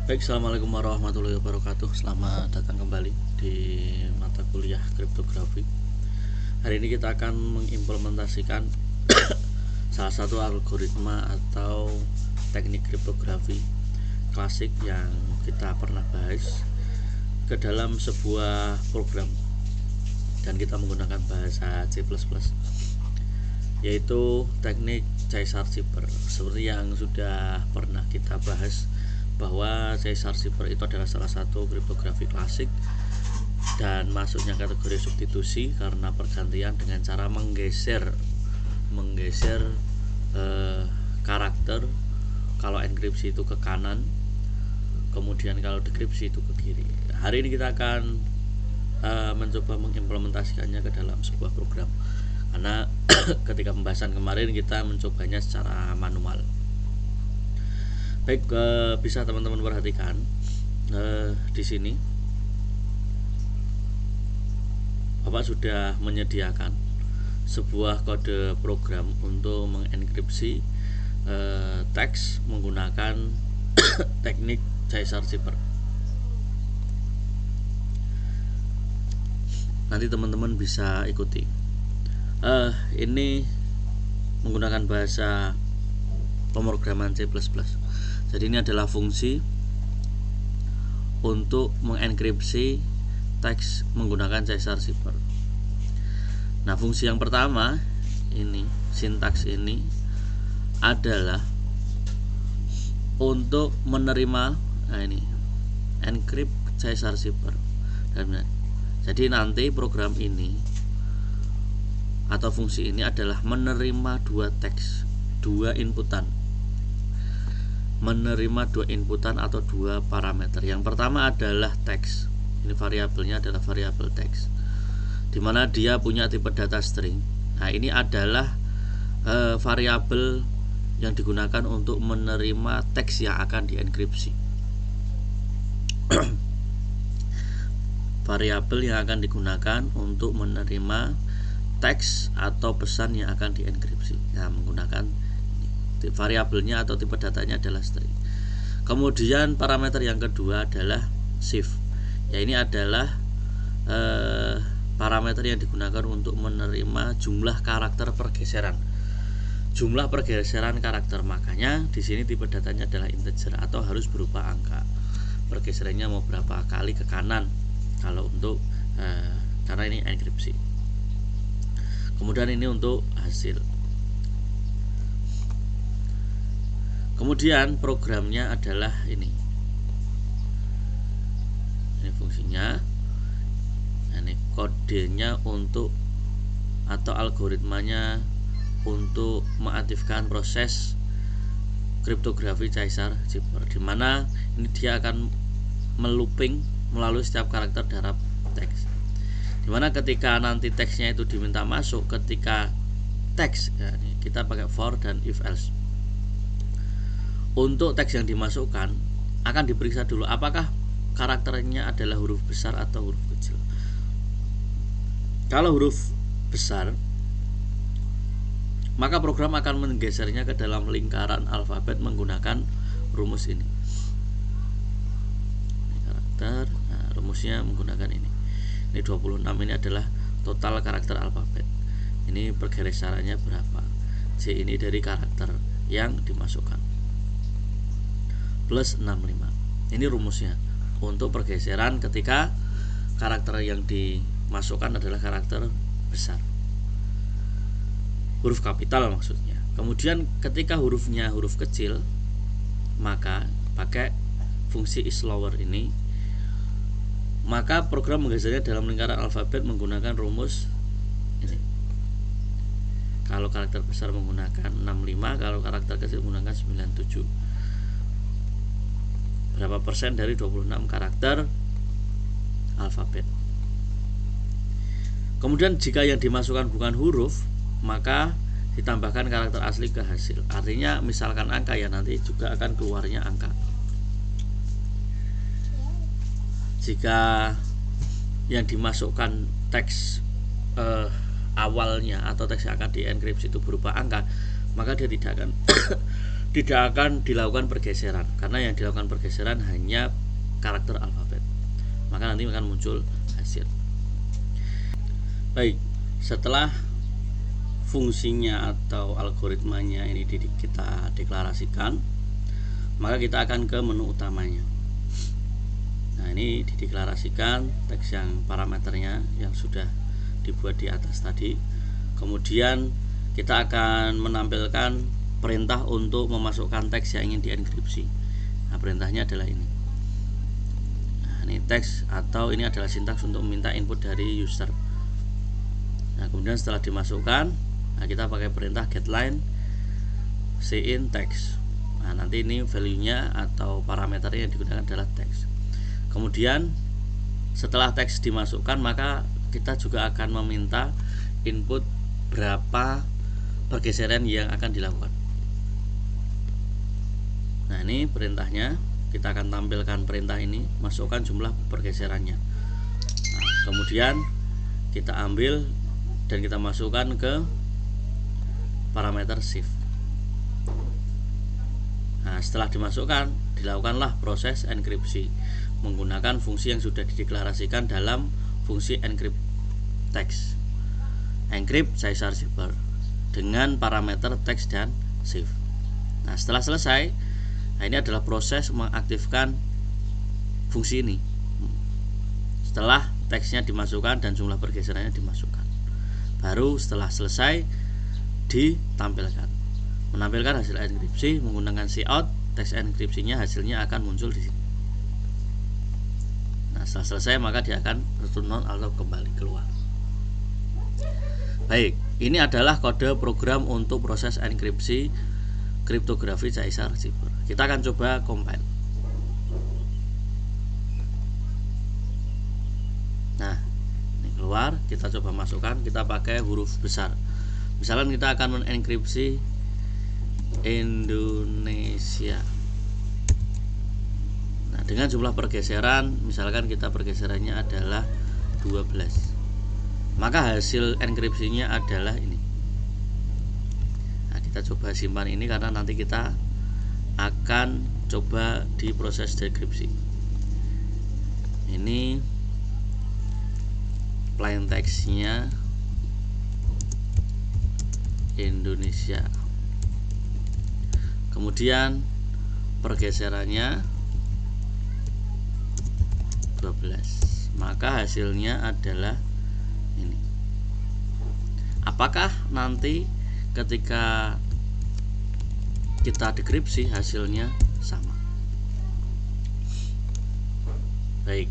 Baik, assalamualaikum warahmatullahi wabarakatuh. Selamat datang kembali di mata kuliah kriptografi. Hari ini kita akan mengimplementasikan salah satu algoritma atau teknik kriptografi klasik yang kita pernah bahas ke dalam sebuah program, dan kita menggunakan bahasa C++, yaitu teknik Caesar Cipher. Seperti yang sudah pernah kita bahas bahwa Caesar Cipher itu adalah salah satu kriptografi klasik dan masuknya kategori substitusi karena pergantian dengan cara menggeser karakter. Kalau enkripsi itu ke kanan, kemudian kalau dekripsi itu ke kiri. Hari ini kita akan mencoba mengimplementasikannya ke dalam sebuah program, karena ketika pembahasan kemarin kita mencobanya secara manual. Baik, bisa teman-teman perhatikan di sini Bapak sudah menyediakan sebuah kode program untuk mengenkripsi teks menggunakan teknik Caesar Cipher. Nanti teman-teman bisa ikuti. Ini menggunakan bahasa pemrograman C++. Jadi ini adalah fungsi untuk mengenkripsi teks menggunakan Caesar Cipher. Nah, fungsi yang pertama ini, sintaks ini adalah untuk menerima encrypt Caesar Cipher. Jadi nanti program ini atau fungsi ini adalah menerima dua teks, dua inputan atau dua parameter. Yang pertama adalah teks. Ini variabelnya adalah variabel teks, dimana dia punya tipe data string. Nah, ini adalah variabel yang digunakan untuk menerima teks yang akan dienkripsi. Variabel yang akan digunakan untuk menerima teks atau pesan yang akan dienkripsi. Nah, menggunakan variabelnya atau tipe datanya adalah string. Kemudian parameter yang kedua adalah shift. Ya, ini adalah parameter yang digunakan untuk menerima jumlah karakter pergeseran. Jumlah pergeseran karakter, makanya di sini tipe datanya adalah integer atau harus berupa angka. Pergeserannya mau berapa kali ke kanan kalau untuk karena ini enkripsi. Kemudian ini untuk hasil. Kemudian programnya adalah ini fungsinya. Ini kodenya untuk atau algoritmanya untuk mengaktifkan proses kriptografi Caesar Cipher, di mana ini dia akan melooping melalui setiap karakter dalam teks, di mana ketika nanti teksnya itu diminta masuk, ketika teks ya, kita pakai for dan if else. Untuk teks yang dimasukkan akan diperiksa dulu apakah karakternya adalah huruf besar atau huruf kecil. Kalau huruf besar, maka program akan menggesernya ke dalam lingkaran alfabet menggunakan rumus ini. Karakter, nah, rumusnya menggunakan ini. Ini 26, ini adalah total karakter alfabet. Ini pergeserannya berapa? C ini dari karakter yang dimasukkan. Plus 65. Ini rumusnya untuk pergeseran ketika karakter yang dimasukkan adalah karakter besar, huruf kapital maksudnya. Kemudian ketika hurufnya huruf kecil, maka pakai fungsi is lower ini, maka program menggesernya dalam lingkaran alfabet menggunakan rumus ini. Kalau karakter besar menggunakan 65, kalau karakter kecil menggunakan 97. Berapa persen dari 26 karakter alfabet. Kemudian jika yang dimasukkan bukan huruf, maka ditambahkan karakter asli ke hasil. Artinya misalkan angka, ya nanti juga akan keluarnya angka. Jika yang dimasukkan teks awalnya atau teks yang akan dienkripsi itu berupa angka, maka dia tidak akan tidak akan dilakukan pergeseran, karena yang dilakukan pergeseran hanya karakter alfabet, maka nanti akan muncul hasil. Baik, setelah fungsinya atau algoritmanya ini kita deklarasikan, maka kita akan ke menu utamanya. Nah, ini dideklarasikan teks yang parameternya yang sudah dibuat di atas tadi. Kemudian kita akan menampilkan perintah untuk memasukkan teks yang ingin dienkripsi. Nah, perintahnya adalah ini. Nah, ini teks, atau ini adalah sintaks untuk meminta input dari user. Nah, kemudian setelah dimasukkan, nah, kita pakai perintah getLine cin text. Nah, nanti ini value-nya atau parameternya yang digunakan adalah teks. Kemudian setelah teks dimasukkan, maka kita juga akan meminta input berapa pergeseran yang akan dilakukan. Nah, ini perintahnya, kita akan tampilkan perintah ini, masukkan jumlah pergeserannya. Nah, kemudian kita ambil dan kita masukkan ke parameter shift. Nah, setelah dimasukkan, dilakukanlah proses enkripsi menggunakan fungsi yang sudah dideklarasikan dalam fungsi encrypt text, encrypt Caesar zipper dengan parameter text dan shift. Nah, setelah selesai, nah, ini adalah proses mengaktifkan fungsi ini. Setelah teksnya dimasukkan dan jumlah pergeserannya dimasukkan, baru setelah selesai ditampilkan, menampilkan hasil enkripsi menggunakan cout. Teks enkripsinya hasilnya akan muncul di sini. Nah, setelah selesai maka dia akan return nol atau kembali keluar. Baik, ini adalah kode program untuk proses enkripsi kriptografi Caesar zipper. Kita akan coba compile. Nah, ini keluar, kita coba masukkan, kita pakai huruf besar. Misalkan kita akan menenkripsi Indonesia. Nah, dengan jumlah pergeseran, misalkan kita pergeserannya adalah 12, maka hasil enkripsinya adalah ini. Nah, kita coba simpan ini karena nanti kita akan coba di proses dekripsi. Ini plain text-nya Indonesia, kemudian pergeserannya 12, maka hasilnya adalah ini. Apakah nanti ketika kita dekripsi hasilnya sama? Baik,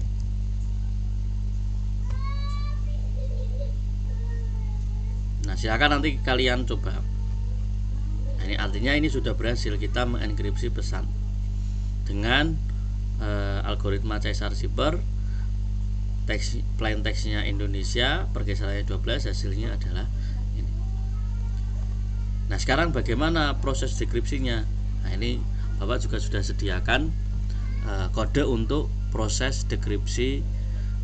nah silakan nanti kalian coba. Nah, ini artinya ini sudah berhasil kita mengenkripsi pesan dengan algoritma Caesar zipper. Teks, plain text-nya Indonesia, pergeserannya 12, hasilnya adalah ini. Nah, sekarang bagaimana proses dekripsinya? Nah, ini Bapak juga sudah sediakan kode untuk proses dekripsi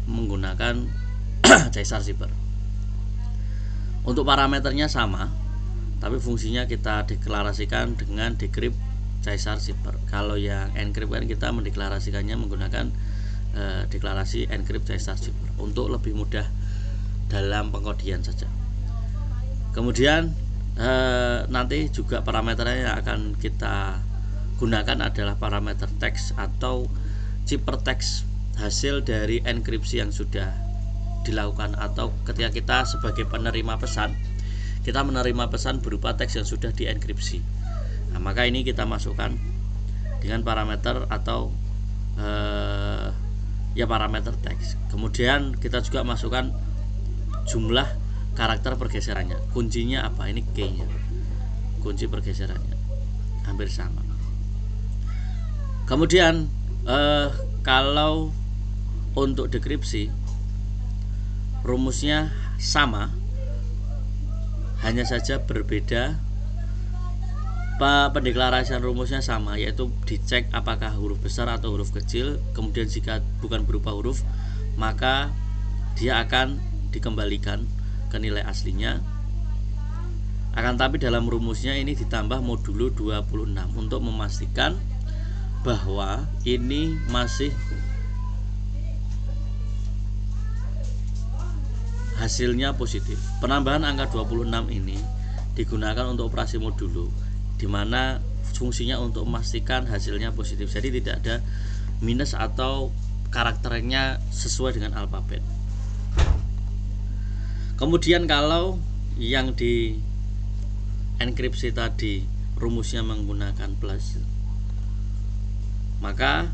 menggunakan Caesar zipper. Untuk parameternya sama, tapi fungsinya kita deklarasikan dengan decrypt Caesar zipper. Kalau yang encrypt kan kita mendeklarasikannya menggunakan deklarasi encrypt Caesar zipper untuk lebih mudah dalam pengkodian saja. Kemudian nanti juga parameternya yang akan kita gunakan adalah parameter teks atau ciphertext, hasil dari enkripsi yang sudah dilakukan, atau ketika kita sebagai penerima pesan, kita menerima pesan berupa teks yang sudah dienkripsi. Nah, maka ini kita masukkan dengan parameter atau parameter teks. Kemudian kita juga masukkan jumlah karakter pergeserannya. Kuncinya apa? Ini key-nya. Kunci pergeserannya hampir sama. Kemudian kalau untuk dekripsi rumusnya sama, hanya saja berbeda. Pendeklarasian rumusnya sama, yaitu dicek apakah huruf besar atau huruf kecil. Kemudian jika bukan berupa huruf, maka dia akan dikembalikan ke nilai aslinya. Akan tapi dalam rumusnya ini ditambah modulo 26 untuk memastikan bahwa ini masih hasilnya positif. Penambahan angka 26 ini digunakan untuk operasi modulo, di mana fungsinya untuk memastikan hasilnya positif. Jadi tidak ada minus atau karakternya sesuai dengan alfabet. Kemudian kalau yang di enkripsi tadi rumusnya menggunakan plus, maka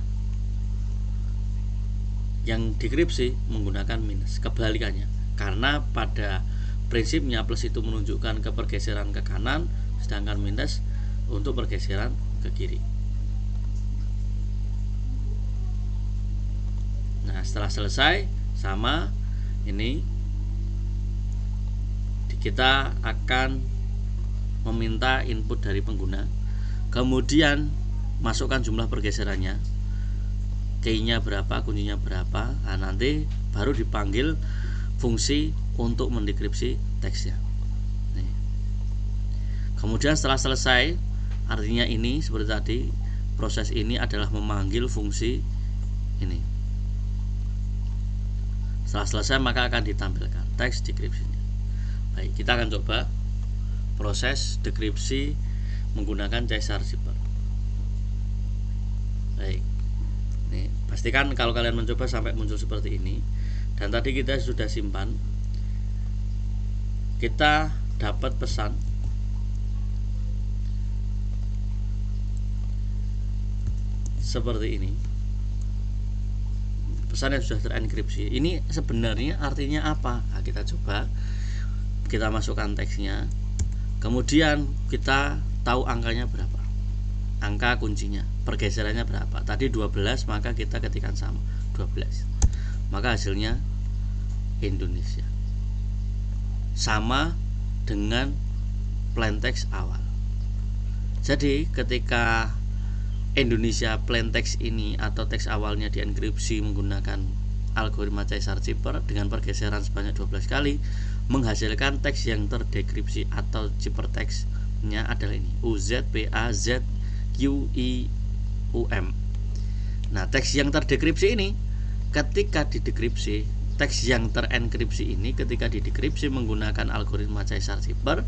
yang dekripsi menggunakan minus. Kebalikannya, karena pada prinsipnya plus itu menunjukkan ke pergeseran ke kanan, sedangkan minus untuk pergeseran ke kiri. Nah, setelah selesai sama ini, kita akan meminta input dari pengguna, kemudian masukkan jumlah pergeserannya, key-nya berapa, kuncinya berapa. Nah, nanti baru dipanggil fungsi untuk mendekripsi teksnya. Nih. Kemudian setelah selesai, artinya ini seperti tadi, proses ini adalah memanggil fungsi ini. Setelah selesai maka akan ditampilkan teks dekripsinya. Baik, kita akan coba proses dekripsi menggunakan Caesar Zipper. Baik, nih, pastikan kalau kalian mencoba sampai muncul seperti ini. Dan tadi kita sudah simpan, kita dapat pesan seperti ini. Pesan yang sudah terenkripsi. Ini sebenarnya artinya apa? Nah, kita coba. Kita masukkan teksnya, kemudian kita tahu angkanya berapa, angka kuncinya, pergeserannya berapa. Tadi 12, maka kita ketikkan sama 12, maka hasilnya Indonesia, sama dengan plain text awal. Jadi ketika Indonesia plain text ini atau teks awalnya dienkripsi menggunakan algoritma Caesar Zipper dengan pergeseran sebanyak 12 kali, menghasilkan teks yang terdekripsi atau ciphertextnya adalah ini, UZPAZQIUM. Nah, teks yang terdekripsi ini ketika didekripsi, teks yang terenkripsi ini ketika didekripsi menggunakan algoritma Caesar Zipper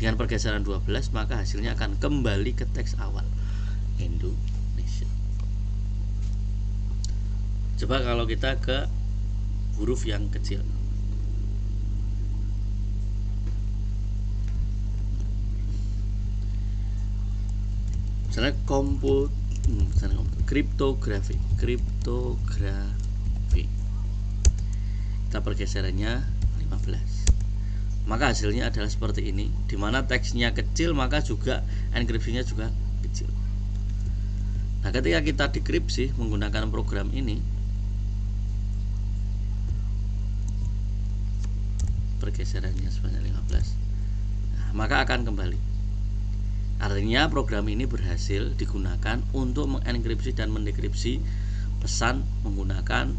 dengan pergeseran 12, maka hasilnya akan kembali ke teks awal Indonesia. Coba kalau kita ke huruf yang kecil. Misalnya kriptografi. Kita pergeserannya 15. Maka hasilnya adalah seperti ini, dimana teksnya kecil maka juga enkripsinya juga kecil. Nah, ketika kita dekripsi menggunakan program ini, pergeserannya sebanyak 15, nah, maka akan kembali. Artinya program ini berhasil digunakan untuk mengenkripsi dan mendekripsi pesan menggunakan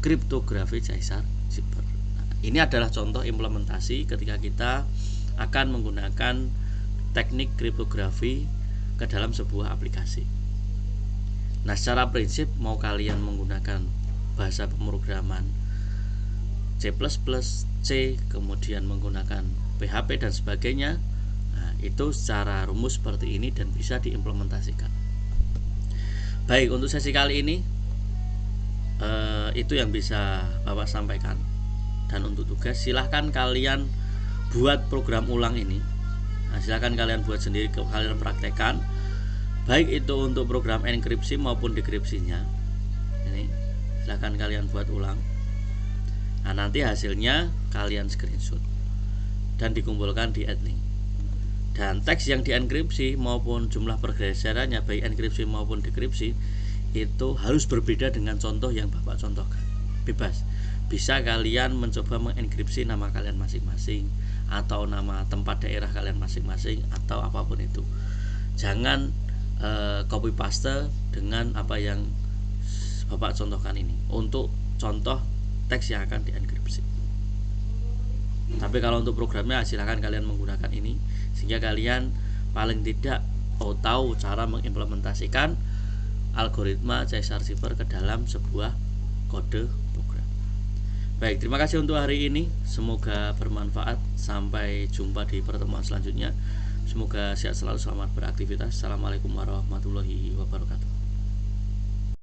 kriptografi Caesar Zipper. Nah, ini adalah contoh implementasi ketika kita akan menggunakan teknik kriptografi ke dalam sebuah aplikasi. Nah, secara prinsip mau kalian menggunakan bahasa pemrograman C++, C, kemudian menggunakan PHP dan sebagainya, nah, itu secara rumus seperti ini dan bisa diimplementasikan. Baik, untuk sesi kali ini itu yang bisa Bapak sampaikan. Dan untuk tugas, silahkan kalian buat program ulang ini. Nah, silahkan kalian buat sendiri, kalian praktekkan, baik itu untuk program enkripsi maupun dekripsinya. Ini silahkan kalian buat ulang. Nah, nanti hasilnya kalian screenshot dan dikumpulkan di adlink. Dan teks yang dienkripsi maupun jumlah pergeserannya baik enkripsi maupun dekripsi itu harus berbeda dengan contoh yang Bapak contohkan. Bebas, bisa kalian mencoba mengenkripsi nama kalian masing-masing atau nama tempat daerah kalian masing-masing atau apapun itu. Jangan copy paste dengan apa yang Bapak contohkan ini untuk contoh teks yang akan dienkripsi. Tapi kalau untuk programnya silahkan kalian menggunakan ini, sehingga kalian paling tidak tahu cara mengimplementasikan algoritma Caesar Cipher ke dalam sebuah kode program. Baik, terima kasih untuk hari ini. Semoga bermanfaat. Sampai jumpa di pertemuan selanjutnya. Semoga sehat selalu, selamat beraktivitas. Assalamualaikum warahmatullahi wabarakatuh.